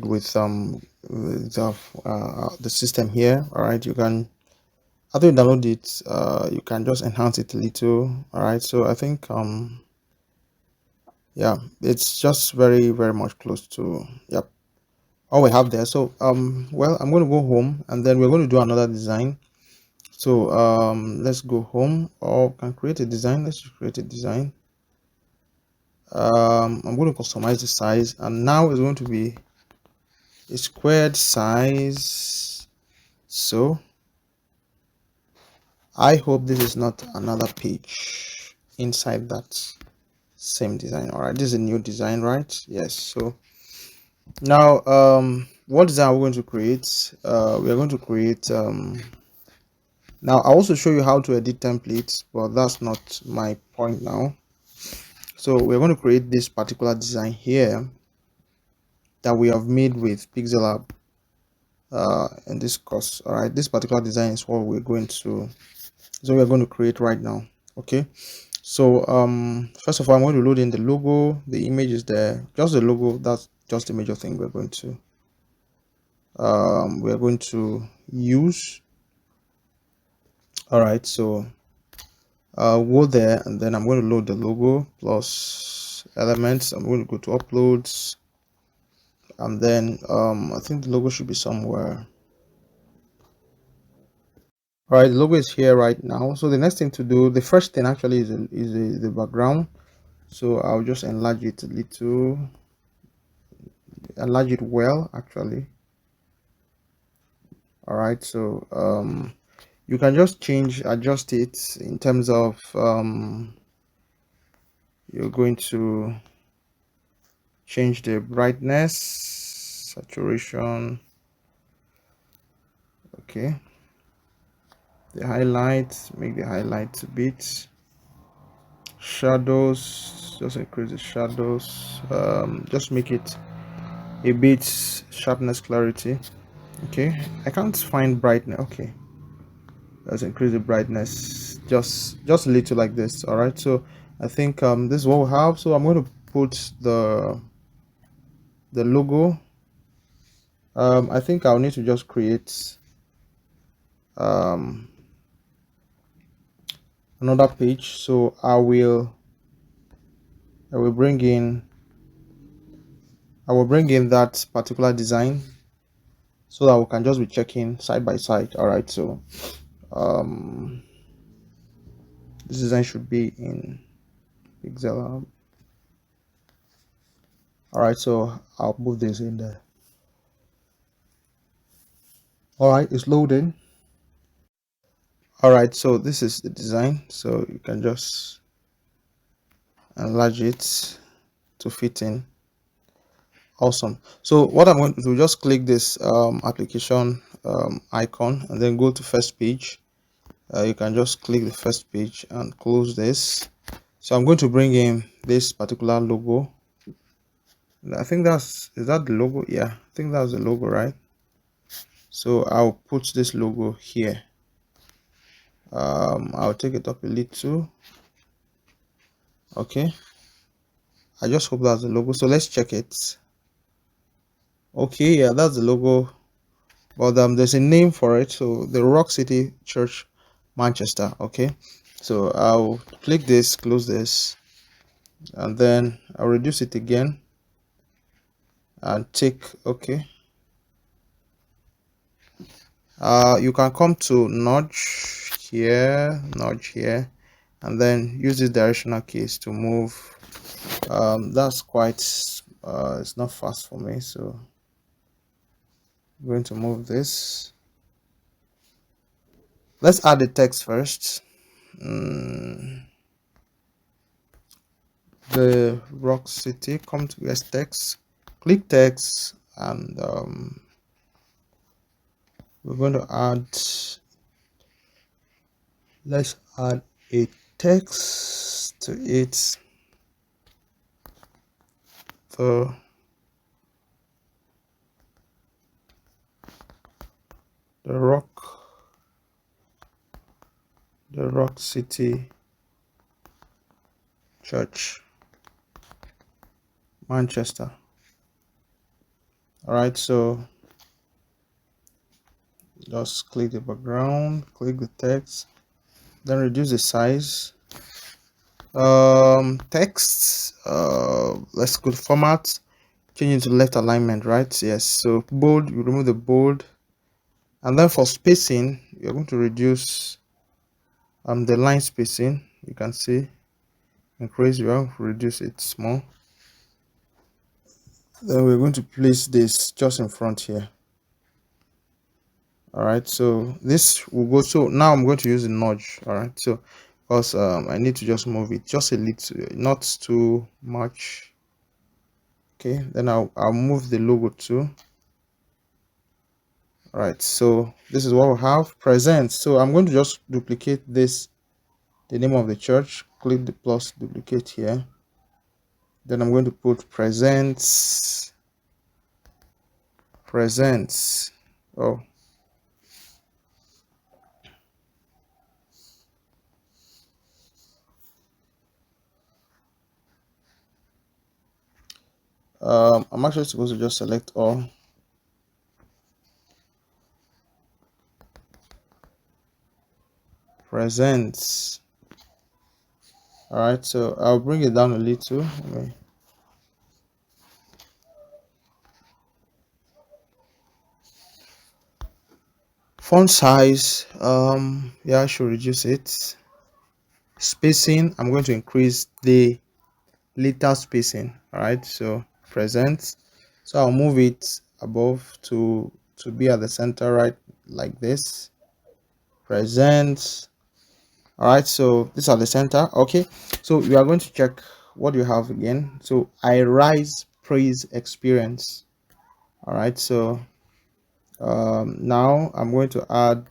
with the system here. All right, you can, after you download it, you can just enhance it a little. All right, so I think yeah, it's just very much close to, yep, all we have there. So well, I'm going to go home and then we're going to do another design. So let's go home, or can create a design. Let's just create a design. I'm going to customize the size, and now it's going to be a squared size. So I hope this is not another page inside that same design. All right, this is a new design, right? Yes. So now what design are we going to create? We are going to create now I'll also show you how to edit templates, but that's not my point now. So we're going to create this particular design here that we have made with Pixellab in this course. All right, this particular design is what we're going to create right now. Okay, so first of all, I'm going to load in the logo. The image is there, just the logo. That's just the major thing we're going to use. All right, so go there, and then I'm going to load the logo plus elements. I'm going to go to uploads, and then I think the logo should be somewhere. All right, the logo is here right now. So the next thing to do, the first thing actually is the background. So I'll just enlarge it a little, enlarge it well actually. All right, so you can just adjust it in terms of you're going to change the brightness, saturation, okay, the highlights, make the highlights a bit, shadows, just increase the shadows, just make it a bit sharpness, clarity. Okay, I can't find brightness. Okay, let's increase the brightness just a little like this. All right, so I think this is what we have. So I'm going to put the logo. I think I'll need to just create another page. So I will bring in that particular design so that we can just be checking side by side. All right, so this design should be in Pixellab. All right, so I'll move this in there. All right, it's loading. All right, so this is the design, so you can just enlarge it to fit in. Awesome. So what I'm going to do, just click this application icon and then go to first page. You can just click the first page and close this. So I'm going to bring in this particular logo. I think is that the logo? Yeah, I think that's the logo, right? So I'll put this logo here. I'll take it up a little. Okay, I just hope that's the logo. So let's check it. Okay, yeah, that's the logo, but there's a name for it. So the Rock City Church, Manchester. Okay, so I'll click this, close this, and then I'll reduce it again and take okay. You can come to nudge here, and then use this directional keys to move. That's quite it's not fast for me, so I'm going to move this. Let's add the text first. The Rock City, come to yes, text, click text, and we're going to add, let's add a text to it. The Rock City Church, Manchester. All right, so just click the background, click the text, then reduce the size. Text, let's go to format, change it to left alignment, right? Yes, so bold, you remove the bold, and then for spacing, you're going to reduce the line spacing. You can see increase, you have to reduce it small. Then we're going to place this just in front here. All right, so this will go. So now I'm going to use a nudge. All right, so because I need to just move it just a little, not too much. Okay, then I'll move the logo too. All right, so this is what we have present. So I'm going to just duplicate this, the name of the church, click the plus, duplicate here. Then I'm going to put presents. Oh, I'm actually supposed to just select all. Presents. All right, so I'll bring it down a little. Okay. Font size, yeah, I should reduce it. Spacing, I'm going to increase the letter spacing. All right, so present, so I'll move it above to be at the center, right, like this. Present. All right, so these are the center. Okay, so we are going to check what you have again. So I rise praise experience. All right, so now I'm going to add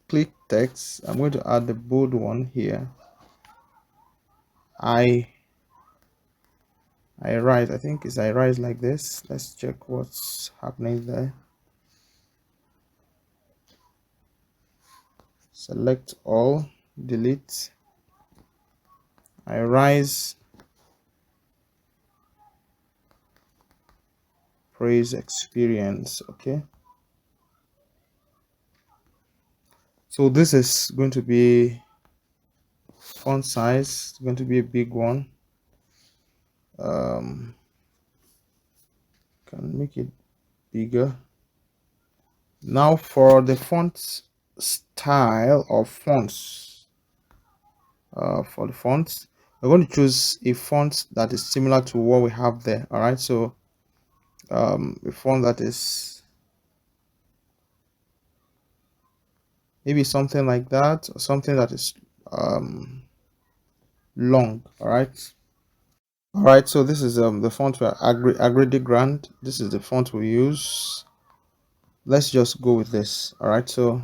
click text. I'm going to add the bold one here. I rise, I think it's I rise like this. Let's check what's happening there. Select all, delete. I rise praise experience. Okay, so this is going to be font size. It's going to be a big one. Can make it bigger. Now for the font style of fonts, for the fonts, we're going to choose a font that is similar to what we have there. All right, so a font that is maybe something like that, or something that is long. All right, so this is the font for Agrede Grand. This is the font we use. Let's just go with this. All right, so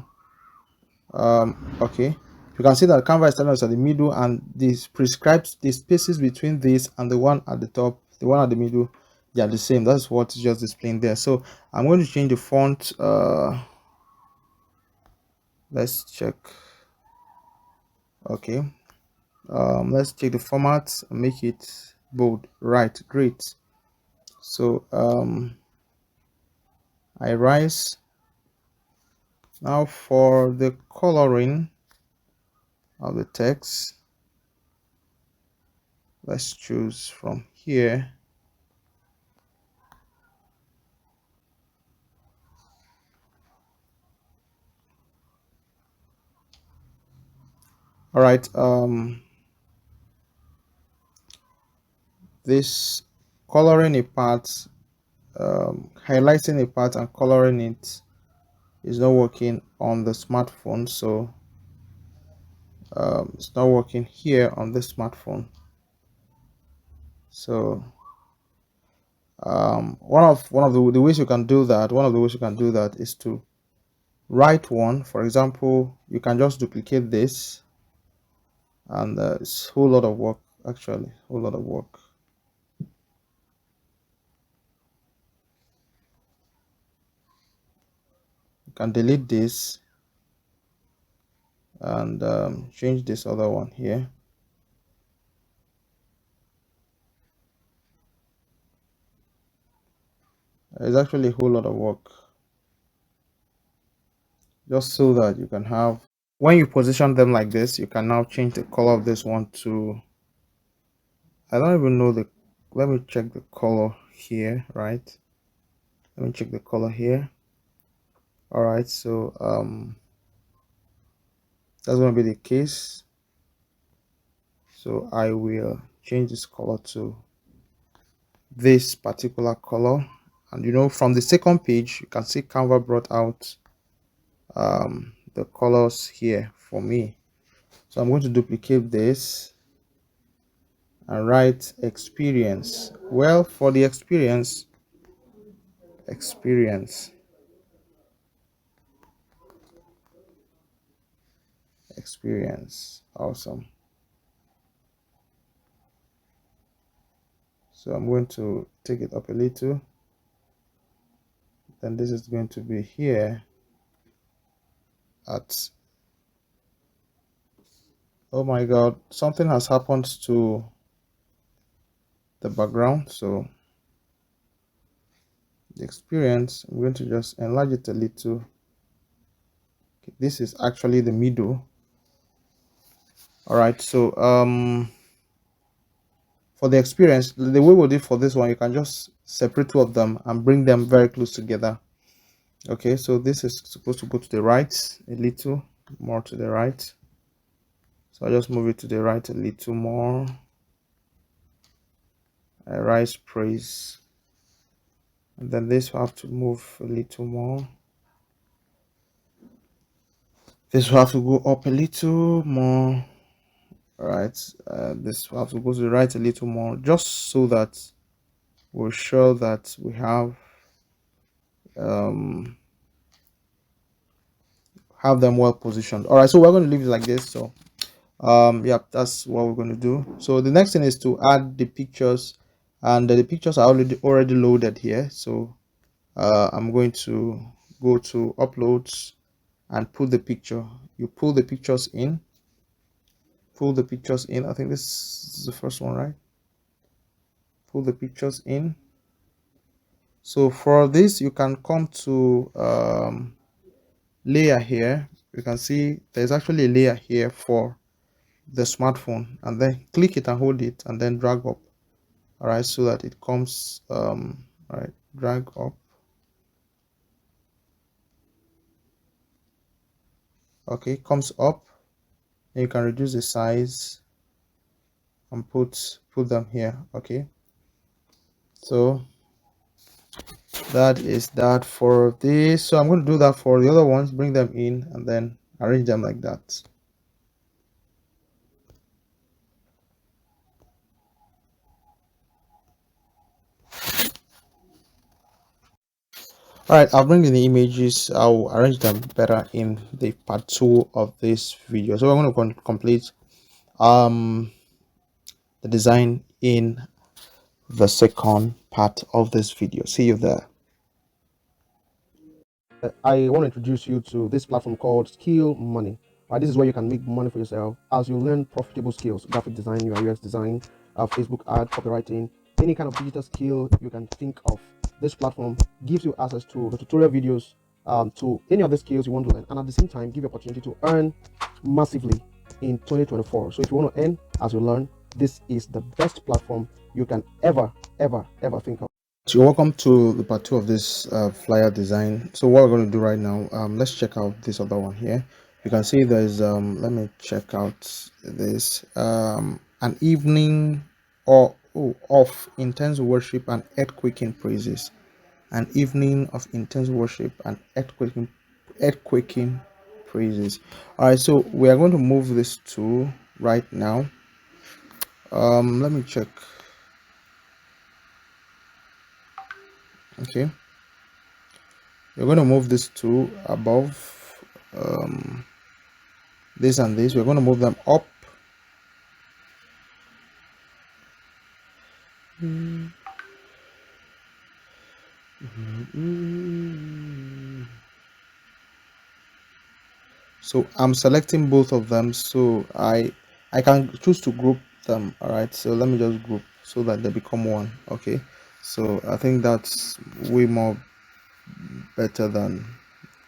okay, you can see that Canva is telling us at the middle, and this prescribes the spaces between this and the one at the top, the one at the middle, they are the same. That's what's just displaying there. So I'm going to change the font. Let's check. Okay, let's check the format and make it bold. Right, great. So I rise. Now for the coloring of the text, let's choose from here. All right, this coloring a part, highlighting a part and coloring it is not working on the smartphone, so it's not working here on the smartphone. So one of the ways you can do that, is to write one. For example, you can just duplicate this, and it's a whole lot of work, actually, a whole lot of work. You can delete this and change this other one here. It's actually a whole lot of work, just so that you can have, when you position them like this, you can now change the color of this one to, I don't even know the, let me check the color here, right? Let me check the color here. All right, so that's going to be the case. So I will change this color to this particular color. And you know, from the second page, you can see Canva brought out the colors here for me. So I'm going to duplicate this and write experience. Well, for the experience, experience. Awesome. So I'm going to take it up a little. Then this is going to be here at, oh my god, something has happened to the background. So the experience, I'm going to just enlarge it a little. Okay, this is actually the middle. All right, so for the experience, the way we did for this one, you can just separate two of them and bring them very close together. Okay, so this is supposed to go to the right a little more, to the right. So I just move it to the right a little more. I rise praise, and then this will have to move a little more. This will have to go up a little more. All right, this will have to go to the right a little more, just so that we're sure that we have them well positioned. All right, so we're going to leave it like this. So yeah, that's what we're going to do. So the next thing is to add the pictures, and the pictures are already loaded here. So I'm going to go to uploads and put the picture. You pull the pictures in, I think this is the first one, right? Pull the pictures in. So for this, you can come to layer here. You can see there's actually a layer here for the smartphone, and then click it and hold it and then drag up. All right, so that it comes all right, drag up. Okay, comes up, and you can reduce the size and put them here. Okay, so that is that for this. So I'm going to do that for the other ones, bring them in and then arrange them like that. All right, I'll bring in the images. I'll arrange them better in the part 2 of this video. So we're going to complete the design in the second part of this video. See you there. I want to introduce you to this platform called Skill Money. Right, this is where you can make money for yourself as you learn profitable skills: graphic design, UI UX design, Facebook ad, copywriting, any kind of digital skill you can think of. This platform gives you access to the tutorial videos, to any of the skills you want to learn, and at the same time give you opportunity to earn massively in 2024. So if you want to earn as you learn, this is the best platform you can ever think of. So welcome to the part 2 of this flyer design. So what we're going to do right now, let's check out this other one here. You can see there's let me check out this an evening of intense worship and earthquaking praises. An evening of intense worship and earthquaking praises. All right, so we are going to move this to right now. Let me check. Okay, we're going to move this to above this and this. We're going to move them up. So I'm selecting both of them, so I can choose to group them. All right, so let me just group so that they become one. Okay, So I think that's way more better than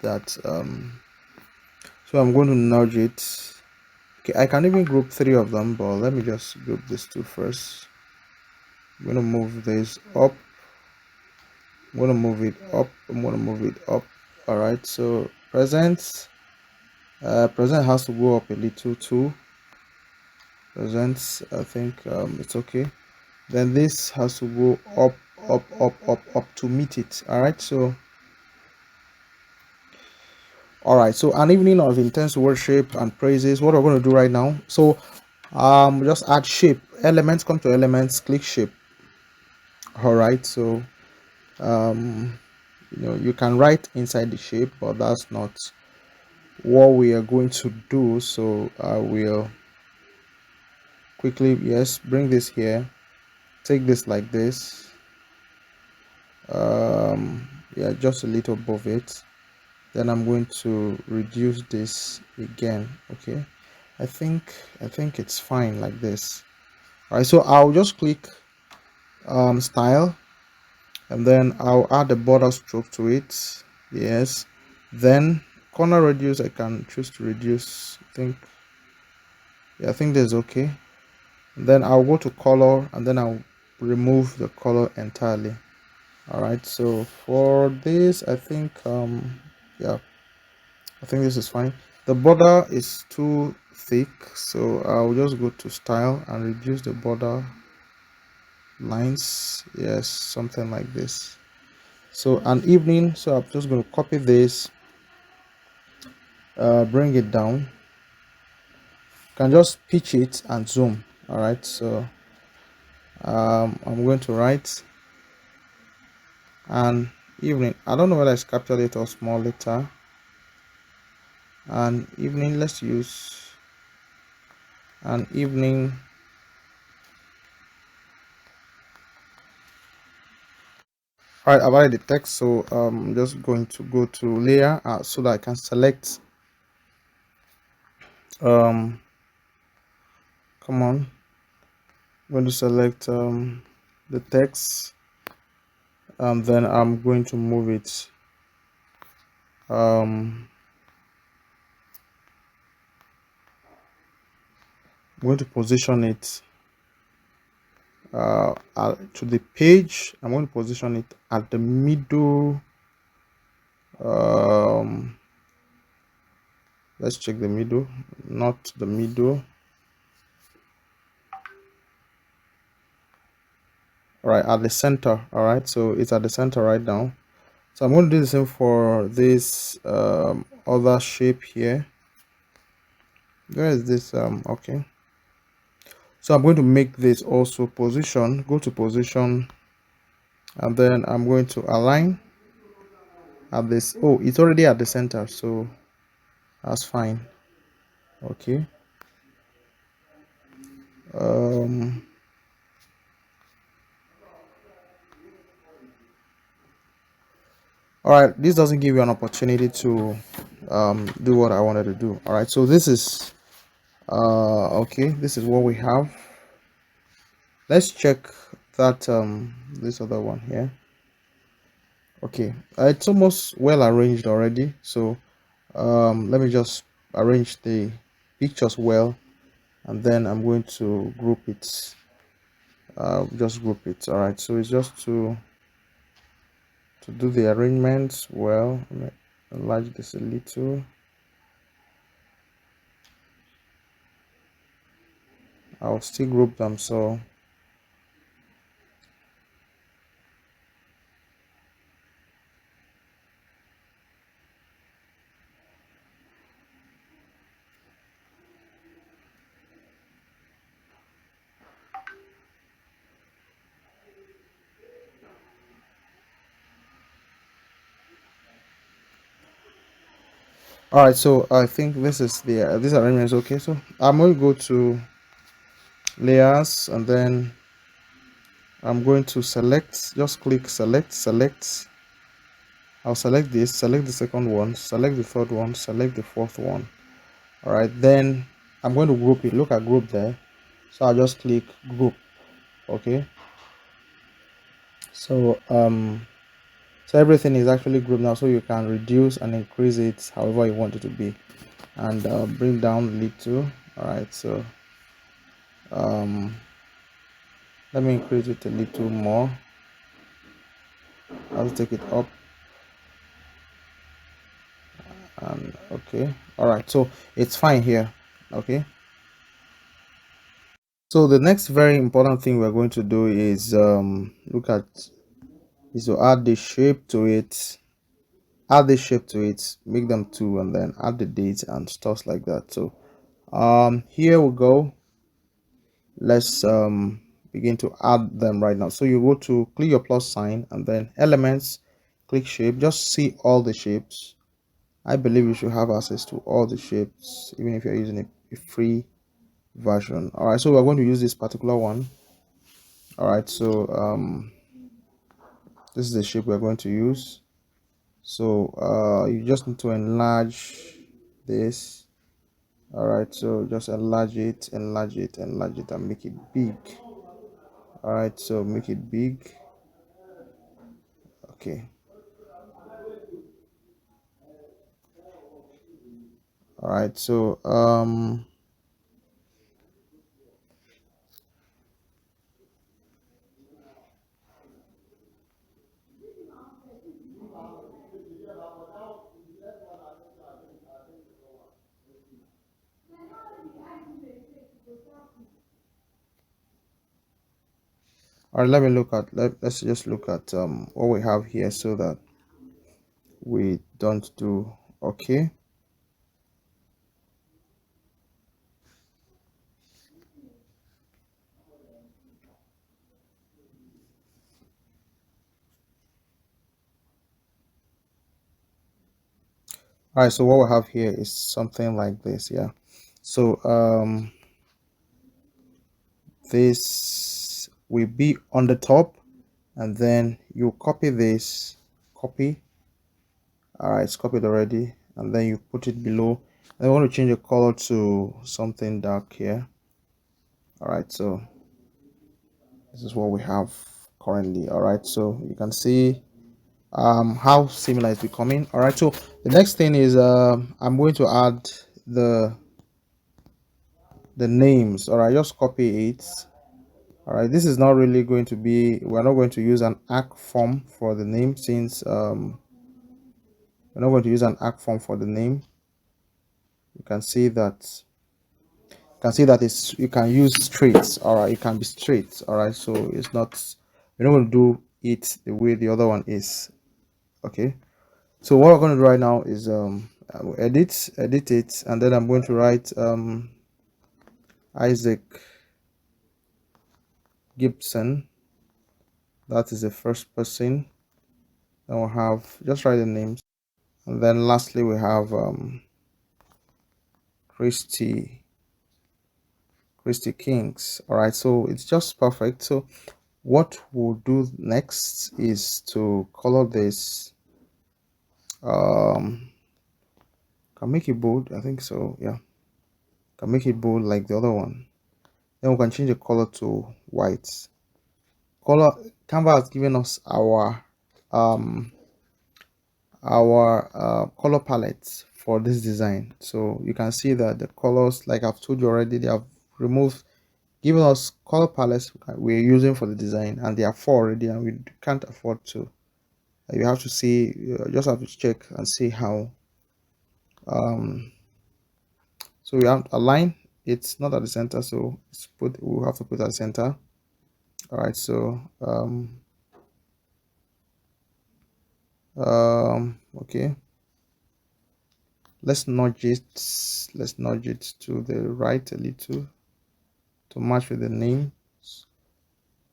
that. So I'm going to nudge it. Okay, I can even group 3 of them, but let me just group these 2 first. I'm going to move this up. I'm going to move it up. I'm going to move it up. All right, so present has to go up a little too. Present, I think it's okay. Then this has to go up, up to meet it. All right, so an evening of intense worship and praises. What we're going to do right now, so just add shape elements, come to elements, click shape. All right, so you can write inside the shape, but that's not what we are going to do. So I will quickly, yes, bring this here, take this like this, yeah, just a little above it. Then I'm going to reduce this again. Okay, I think it's fine like this. All right, so I'll just click style, and then I'll add a border stroke to it. Yes, then corner radius, I can choose to reduce. I think that's okay. And then I'll go to color, and then I'll remove the color entirely. All right, so for this, I think yeah, I think this is fine. The border is too thick, so I'll just go to style and reduce the border lines. Yes, something like this. So an evening, so I'm just going to copy this, bring it down. Can just pitch it and zoom. All right, so I'm going to write an evening. I don't know whether it's captured it or small letter. An evening, let's use an evening. All right, I've added the text, so I'm just going to go to layer so that I can select come on, I'm going to select the text, and then I'm going to move it I'm going to position it to the page. I'm going to position it at the middle. Let's check the middle, not the middle. All right, at the center. All right, so it's at the center right now. So I'm going to do the same for this other shape here. Where is this? Okay, so I'm going to make this also position. Go to position, and then I'm going to align at this. Oh, it's already at the center, so that's fine. Okay. All right, this doesn't give you an opportunity to do what I wanted to do. All right, so this is okay, this is what we have. Let's check that this other one here. Okay, it's almost well arranged already, so let me just arrange the pictures well, and then I'm going to group it. Just group it. All right, so it's just to do the arrangements well. Let me enlarge this a little. I'll still group them, so all right, so I think this is the this arrangement is okay. So I'm going to go to layers, and then I'm going to select, just click select. I'll select this, select the second one, select the third one, select the fourth one. All right, then I'm going to group it. Look at group there, so I'll just click group. Okay, So so everything is actually grouped now, so you can reduce and increase it however you want it to be. And bring down a little. All right, so um let me increase it a little more. I'll take it up. And okay, all right, so it's fine here. Okay, so the next very important thing we're going to do is is to add the shape to it, make them two, and then add the date and stuff like that. So here we go. Let's begin to add them right now. So you go to click your plus sign and then elements, click shape, just see all the shapes. I believe you should have access to all the shapes even if you're using a free version. All right, so we're going to use this particular one. All right, so this is the shape we're going to use. So you just need to enlarge this. All right, so just enlarge it, and make it big. All right, so make it big. Okay. All right, so all right, let me look at let's just look at what we have here so that we don't do. Okay. All right, so what we have here is something like this. Yeah, so this will be on the top, and then you copy this, copy. All right, it's copied already, and then you put it below. And I want to change the color to something dark here. All right, so this is what we have currently. All right, so you can see how similar it's becoming. All right, so the next thing is I'm going to add the names. All right, just copy it. All right, this is not really going to be, we're not going to use an arc form for the name, since we're not going to use an arc form for the name. You can see that it's, you can use straight. All right, it can be straight. All right, so it's not, we're not going to do it the way the other one is. Okay, so what we're going to do right now is edit it, and then I'm going to write Isaac Gibson. That is the first person. Then we'll have, just write the names, and then lastly we have Christy Kings. All right, so it's just perfect. So what we'll do next is to color this. Can make it bold, I think so. Yeah, can make it bold like the other one. Then we can change the color to white. Canva has given us our color palette for this design. So you can see that the colors, like I've told you already, they have given us color palettes we're using for the design, and there are 4 already, and we can't afford to. You have to see, just have to check and see how. So we have a line, it's not at the center, so we'll have to put at the center. All right, so okay, let's nudge it to the right a little to match with the name.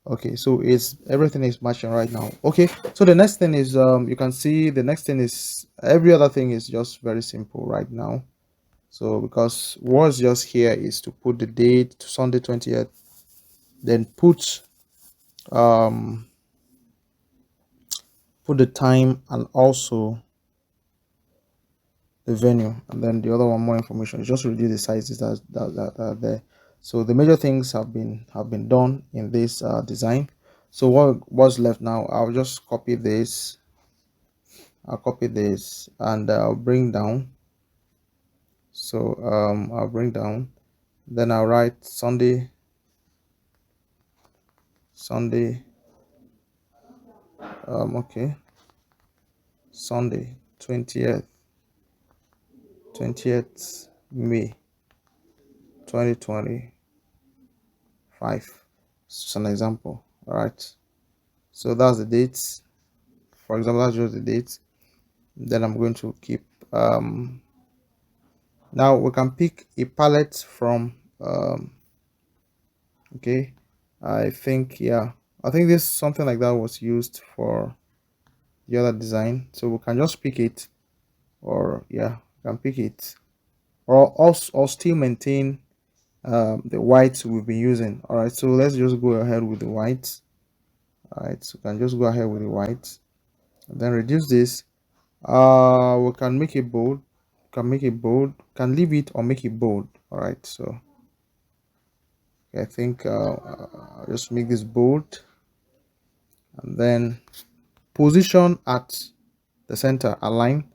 Okay, so it's everything is matching right now. Okay, so the next thing is you can see the next thing is, every other thing is just very simple right now. So because what's just here is to put the date to Sunday 20th, then put the time and also the venue, and then the other one, more information. Just reduce the sizes that are there. So the major things have been done in this design. So what's left now? I'll just copy this. I'll copy this and I'll bring down. So I'll bring down, then I'll write Sunday okay, Sunday 20th May 2025. It's an example. All right, so that's the dates. For example, that's just the date. Then I'm going to keep now we can pick a palette from okay, I think this something like that was used for the other design, so we can just pick it, or we can pick it, or also or still maintain the whites we've been using. All right, so let's just go ahead with the whites. All right, so we can just go ahead with the whites and then reduce this. We can make it bold, can leave it or make it bold. All right, so I think I'll just make this bold and then position at the center, align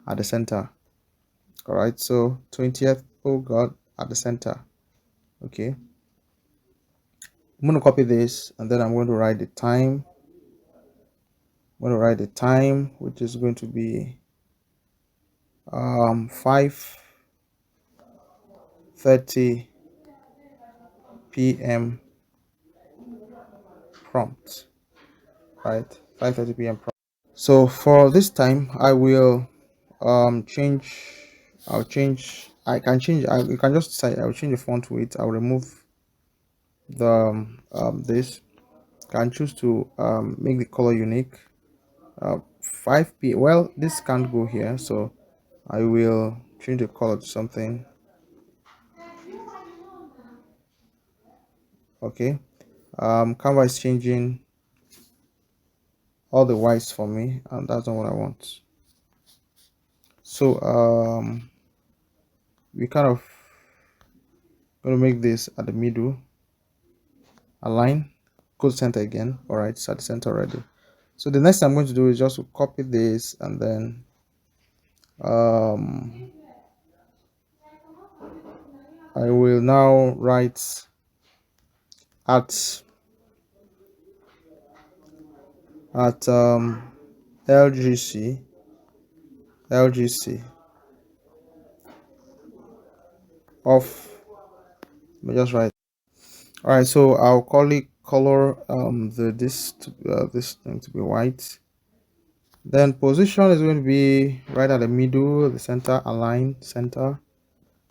at the center. All right, so 20th, oh god, at the center. Okay, I'm going to copy this and then I'm going to write the time. I'm going to write the time, which is going to be 5:30 p.m. prompt. Right, 5:30 p.m. prompt. So for this time I will change, I can change, you can just decide. I'll change the font weight. I'll remove the this. Can choose to make the color unique. 5p, well, this can't go here, so I will change the color to something. Okay, Canva is changing all the whites for me, and that's not what I want. So we kind of going to make this at the middle, align, go to center again. All right, it's at the center already. So the next thing I'm going to do is just to copy this and then I will now write at LGC off. Let me just write. All right, so I'll color this thing to be white. Then position is going to be right at the middle, the center, align center,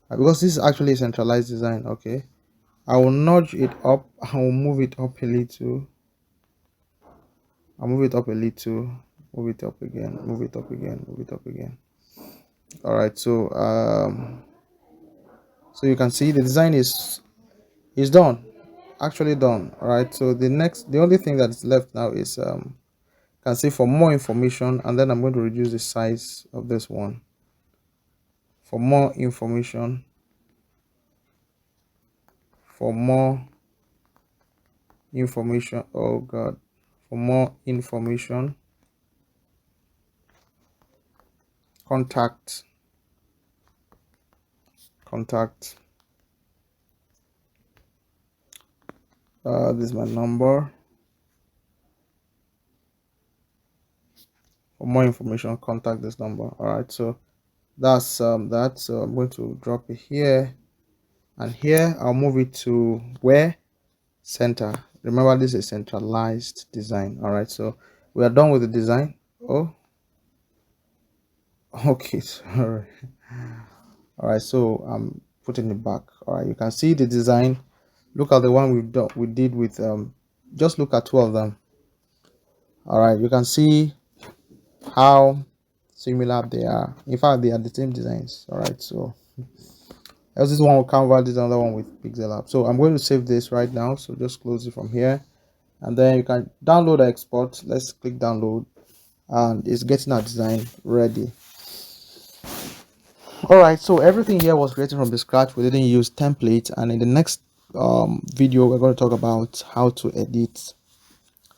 because this is actually a centralized design. Okay, I will nudge it up. I will move it up a little. I'll move it up a little, move it up again, move it up again, move it up again. All right, so so you can see the design is done, actually done. All right, so the only thing that's left now is can see for more information, and then I'm going to reduce the size of this one. For more information, oh god, for more information, contact, this is my number. For more information, contact this number. All right, so that's that. So I'm going to drop it here, and here I'll move it to where? Center. Remember, this is a centralized design. All right, so we are done with the design. Oh, okay, sorry. All right, so I'm putting it back. All right, you can see the design. Look at the one we did with just look at two of them. All right, you can see how similar they are. In fact, they are the same designs. All right, so else this one with Canva, this another one with Pixellab. So I'm going to save this right now, so just close it from here, and then you can download or export. Let's click download, and it's getting our design ready. All right, so everything here was created from the scratch. We didn't use templates, and in the next video we're going to talk about how to edit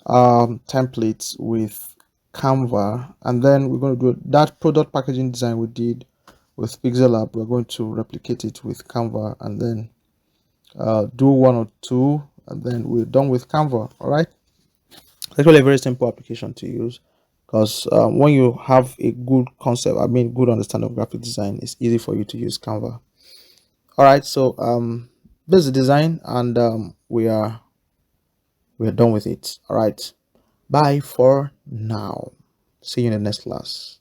templates with Canva, and then we're going to do that product packaging design we did with Pixellab. We're going to replicate it with Canva, and then do one or two, and then we're done with Canva. All right, it's actually a very simple application to use, because when you have a good concept, I mean good understanding of graphic design, it's easy for you to use Canva. All right, so this is the design, and we are done with it. All right, bye for now. See you in the next class.